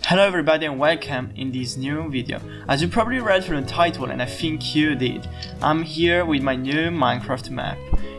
Hello everybody and welcome in this new video. As you probably read from the title, and I think you did, I'm here with my new Minecraft map.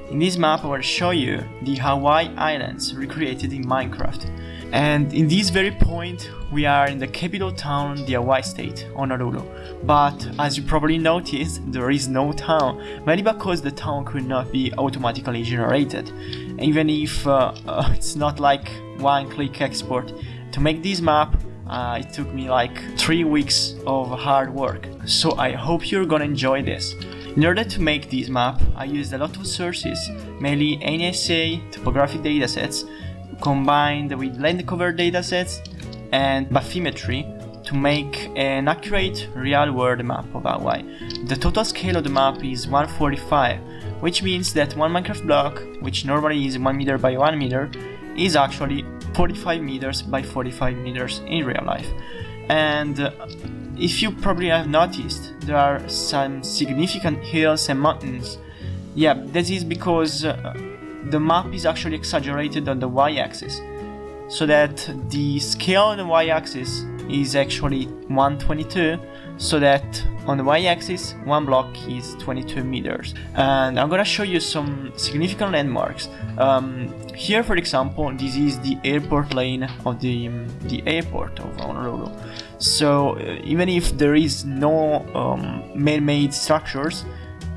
In this map I will show you the Hawaii Islands recreated in Minecraft. And in this very point we are in the capital town, the Hawaii state, Honolulu. But as you probably noticed, there is no town, mainly because the town could not be automatically generated. Even if it's not like one-click export. To make this map, it took me like 3 weeks of hard work, so I hope you're gonna enjoy this. In order to make this map, I used a lot of sources, mainly NASA topographic datasets, combined with land cover datasets and bathymetry to make an accurate real-world map of Hawaii. The total scale of the map is 145, which means that one Minecraft block, which normally is 1 meter by 1 meter, is actually 45 meters by 45 meters in real life. And if you probably have noticed, there are some significant hills and mountains. Yeah, this is because the map is actually exaggerated on the y-axis, so that the scale on the y-axis is actually 122, so that on the y-axis one block is 22 meters. And I'm gonna show you some significant landmarks. Here, for example, this is the airport lane of the airport of Honolulu. So even if there is no man-made structures,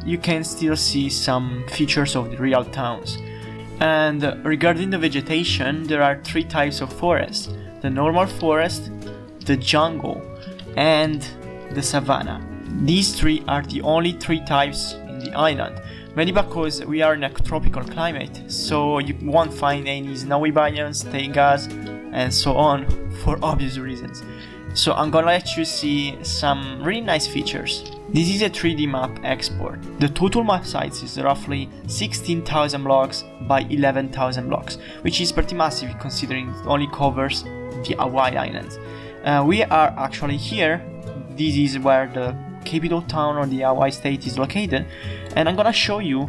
you can still see some features of the real towns. And regarding the vegetation, there are 3 types of forest: the normal forest, the jungle, and the savanna. These 3 are the only 3 types in the island, mainly because we are in a tropical climate, so you won't find any snowy biomes, taigas, and so on, for obvious reasons. So I'm gonna let you see some really nice features. This is a 3D map export. The total map size is roughly 16,000 blocks by 11,000 blocks, which is pretty massive considering it only covers the Hawaii Islands. We are actually here. This is where the capital town of the Hawaii state is located, and I'm gonna show you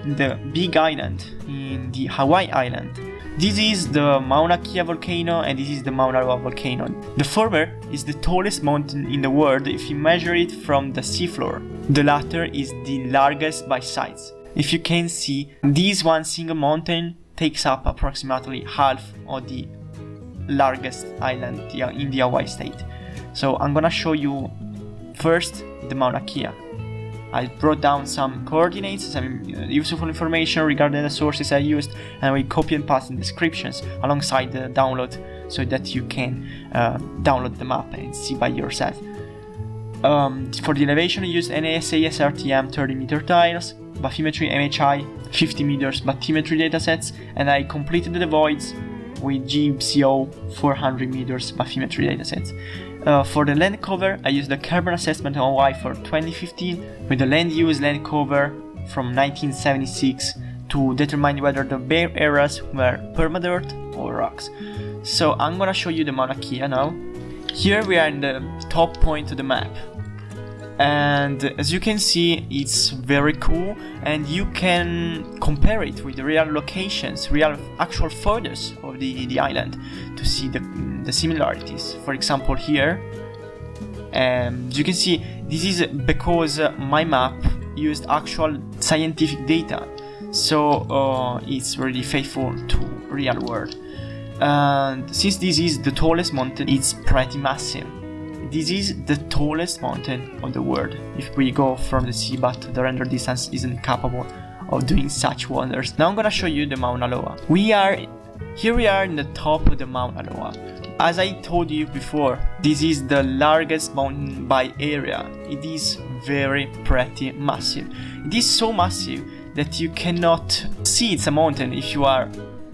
the big island in the Hawaii Island. This is the Mauna Kea Volcano and this is the Mauna Loa volcano. The former is the tallest mountain in the world if you measure it from the seafloor. The latter is the largest by size. If you can see, this one single mountain takes up approximately half of the largest island in the Hawaii state. So I'm gonna show you first the Mauna Kea. I brought down some coordinates, some useful information regarding the sources I used, and we copy and paste in descriptions alongside the download so that you can download the map and see by yourself. For the elevation I used NASA SRTM 30 meter tiles, bathymetry MHI 50 meters bathymetry datasets, and I completed the voids with GPCO 400 meters bathymetry datasets. For the land cover, I used the carbon assessment on Hawaii for 2015 with the land use land cover from 1976 to determine whether the bare areas were permadirt or rocks. So I'm gonna show you the Mauna Kea now. Here we are in the top point of the map. And as you can see, it's very cool, and you can compare it with the real locations, real actual photos of the island to see the similarities. For example, here, as you can see, this is because my map used actual scientific data, so it's really faithful to real world. And since this is the tallest mountain, it's pretty massive. This is the tallest mountain of the world if we go from the sea, but the render distance isn't capable of doing such wonders. Now I'm gonna show you the Mauna Loa. Here we are in the top of the Mauna Loa. As I told you before, this is the largest mountain by area. It is very pretty massive. It is so massive that you cannot see it's a mountain if you are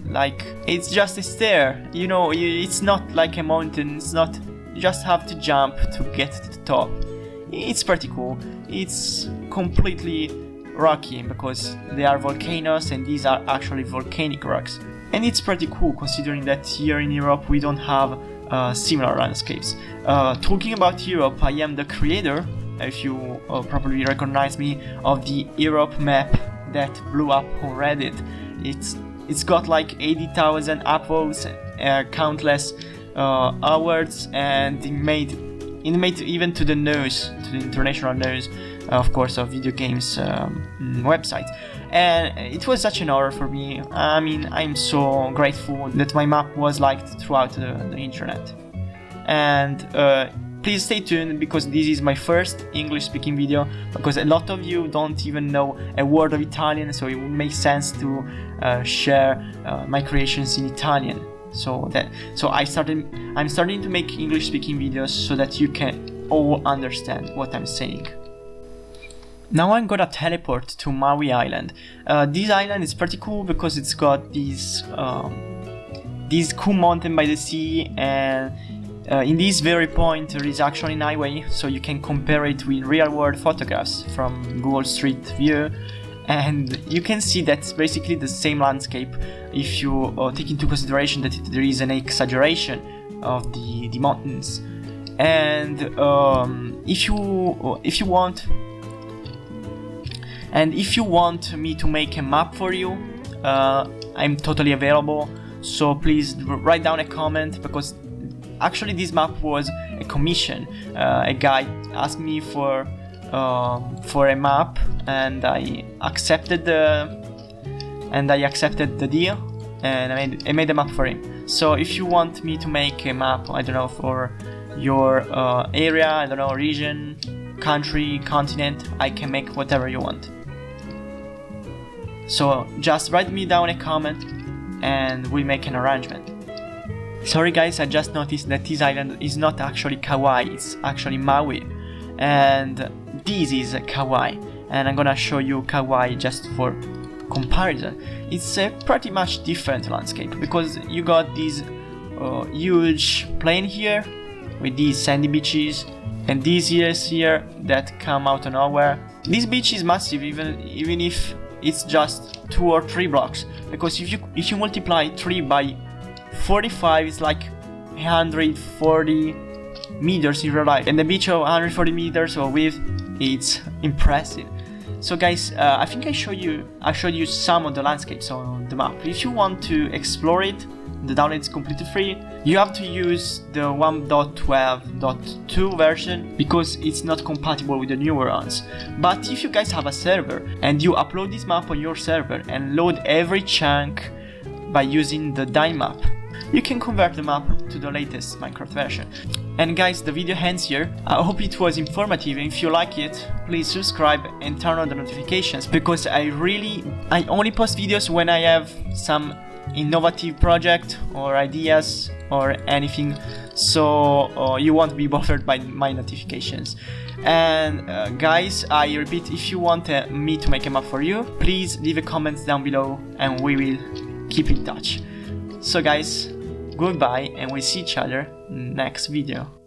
like, it's just a stair, you know, it's not like a mountain, it's not. You just have to jump to get to the top. It's pretty cool. It's completely rocky because they are volcanoes and these are actually volcanic rocks. And it's pretty cool considering that here in Europe we don't have similar landscapes. Talking about Europe, I am the creator, if you probably recognize me, of the Europe map that blew up on Reddit. It's got like 80,000 upvotes, countless awards, and it made even to the news, to the international news, of course, of video games websites. And it was such an honor for me. I mean, I'm so grateful that my map was liked throughout the internet. And please stay tuned, because this is my first English speaking video, because a lot of you don't even know a word of Italian, so it would make sense to share my creations in Italian. So I'm starting to make English speaking videos so that you can all understand what I'm saying. Now I'm gonna teleport to Maui Island. This island is pretty cool because it's got this cool mountain by the sea, and in this very point there is actually an highway, so you can compare it with real world photographs from Google Street View, and you can see that's basically the same landscape if you take into consideration that there is an exaggeration of the mountains. And if you want me to make a map for you, I'm totally available, so please write down a comment, because actually this map was a commission. A guy asked me for a map, and I accepted the deal, and I made a map for him. So if you want me to make a map, I don't know, for your area, I don't know, region, country, continent, I can make whatever you want. So just write me down a comment and we'll make an arrangement. Sorry guys, I just noticed that this island is not actually Kauai, it's actually Maui. And this is Kauai, and I'm gonna show you Kauai just for comparison. It's a pretty much different landscape, because you got this huge plain here with these sandy beaches, and these hills here that come out of nowhere. This beach is massive, even if it's just 2 or 3 blocks, because if you multiply 3 by 45, it's like 140 meters in real life, and the beach of 140 meters of width, it's impressive. So guys, I think I showed you some of the landscapes on the map. If you want to explore it, the download is completely free. You have to use the 1.12.2 version because it's not compatible with the newer ones. But if you guys have a server and you upload this map on your server and load every chunk by using the dime map, you can convert the map to the latest Minecraft version. And guys, the video ends here. I hope it was informative, and if you like it, please subscribe and turn on the notifications, because I only post videos when I have some innovative project or ideas or anything, so you won't be bothered by my notifications. And guys, I repeat, if you want me to make a map for you, please leave a comment down below and we will keep in touch. So guys, goodbye, and we'll see each other next video.